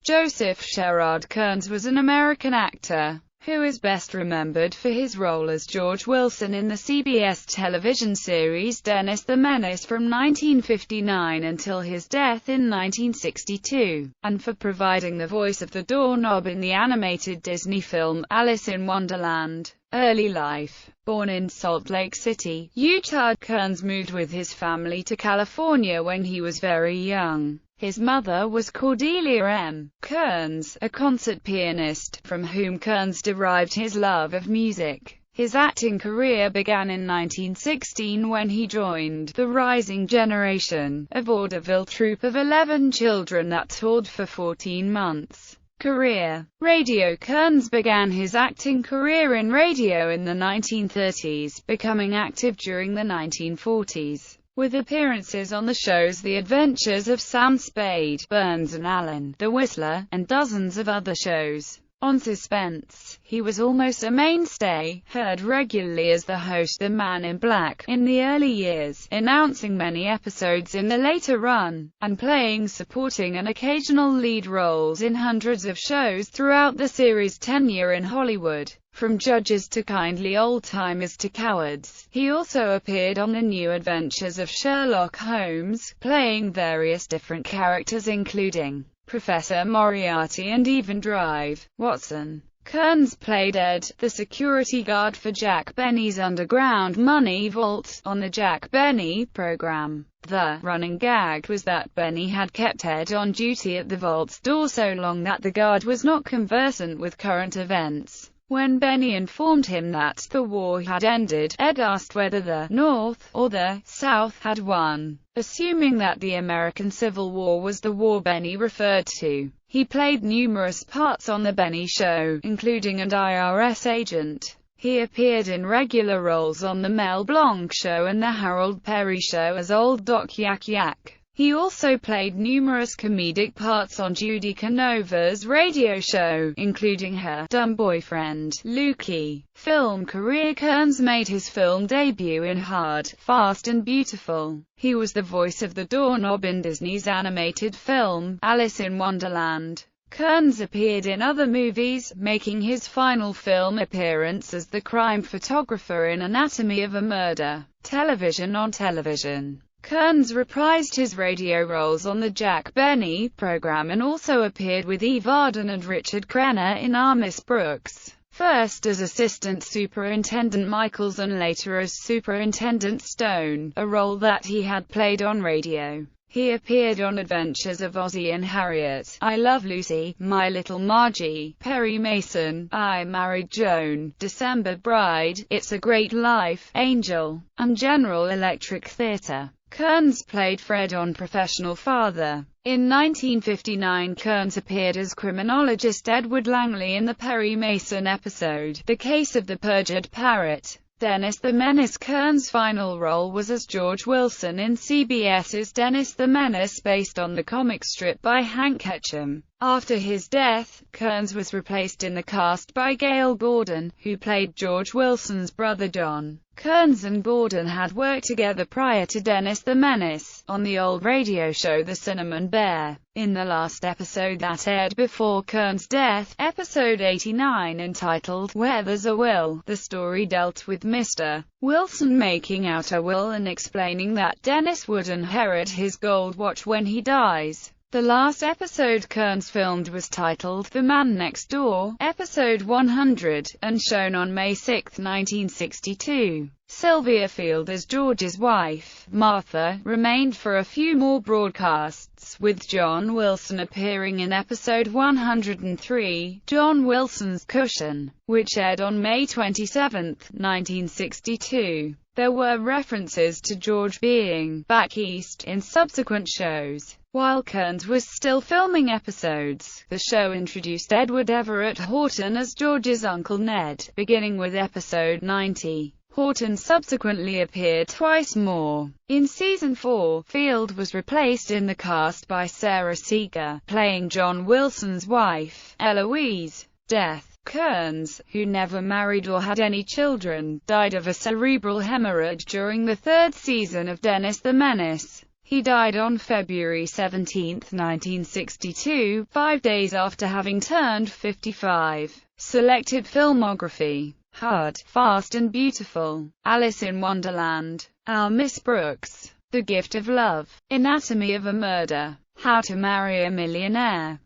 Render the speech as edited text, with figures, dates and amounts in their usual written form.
Joseph Sherrod Kearns was an American actor who is best remembered for his role as George Wilson in the CBS television series Dennis the Menace from 1959 until his death in 1962, and for providing the voice of the doorknob in the animated Disney film Alice in Wonderland. Early life. Born in Salt Lake City, Utah, Kearns moved with his family to California when he was very young. His mother was Cordelia M. Kearns, a concert pianist, from whom Kearns derived his love of music. His acting career began in 1916 when he joined the Rising Generation, a vaudeville troupe of 11 children that toured for 14 months. Career. Radio. Kearns began his acting career in radio in the 1930s, becoming active during the 1940s. With appearances on the shows The Adventures of Sam Spade, Burns and Allen, The Whistler, and dozens of other shows. On Suspense, he was almost a mainstay, heard regularly as the host The Man in Black in the early years, announcing many episodes in the later run, and playing supporting and occasional lead roles in hundreds of shows throughout the series' tenure in Hollywood. From Judges to Kindly Old-Timers to Cowards, he also appeared on The New Adventures of Sherlock Holmes, playing various different characters including Professor Moriarty and even Drive Watson. Kearns played Ed, the security guard for Jack Benny's underground money vault, on the Jack Benny program. The running gag was that Benny had kept Ed on duty at the vault's door so long that the guard was not conversant with current events. When Benny informed him that the war had ended, Ed asked whether the North or the South had won. Assuming that the American Civil War was the war Benny referred to, he played numerous parts on The Benny Show, including an IRS agent. He appeared in regular roles on The Mel Blanc Show and The Harold Perry Show as Old Doc Yak Yak. He also played numerous comedic parts on Judy Canova's radio show, including her dumb boyfriend, Lukey. Film career. Kearns made his film debut in Hard, Fast and Beautiful. He was the voice of the doorknob in Disney's animated film, Alice in Wonderland. Kearns appeared in other movies, making his final film appearance as the crime photographer in Anatomy of a Murder. Television. On television, Kearns reprised his radio roles on the Jack Benny program and also appeared with Eve Arden and Richard Crenna in Miss Brooks. First as Assistant Superintendent Michaels and later as Superintendent Stone, a role that he had played on radio. He appeared on Adventures of Ozzie and Harriet, I Love Lucy, My Little Margie, Perry Mason, I Married Joan, December Bride, It's a Great Life, Angel, and General Electric Theatre. Kearns played Fred on Professional Father. In 1959, Kearns appeared as criminologist Edward Langley in the Perry Mason episode, The Case of the Perjured Parrot. Dennis the Menace. Kearns' final role was as George Wilson in CBS's Dennis the Menace, based on the comic strip by Hank Ketchum. After his death, Kearns was replaced in the cast by Gale Gordon, who played George Wilson's brother John. Kearns and Gordon had worked together prior to Dennis the Menace, on the old radio show The Cinnamon Bear. In the last episode that aired before Kearns' death, episode 89 entitled Where There's a Will, the story dealt with Mr. Wilson making out a will and explaining that Dennis would inherit his gold watch when he dies. The last episode Kearns filmed was titled The Man Next Door, episode 100, and shown on May 6, 1962. Sylvia Field as George's wife, Martha, remained for a few more broadcasts, with John Wilson appearing in episode 103, John Wilson's Cushion, which aired on May 27, 1962. There were references to George being back east in subsequent shows. While Kearns was still filming episodes, the show introduced Edward Everett Horton as George's Uncle Ned, beginning with episode 90. Horton subsequently appeared twice more. In season 4, Field was replaced in the cast by Sarah Seeger, playing John Wilson's wife, Eloise. Death. Kearns, who never married or had any children, died of a cerebral hemorrhage during the third season of Dennis the Menace. He died on February 17, 1962, 5 days after having turned 55. Selected filmography: Hard, Fast and Beautiful, Alice in Wonderland, Our Miss Brooks, The Gift of Love, Anatomy of a Murder, How to Marry a Millionaire.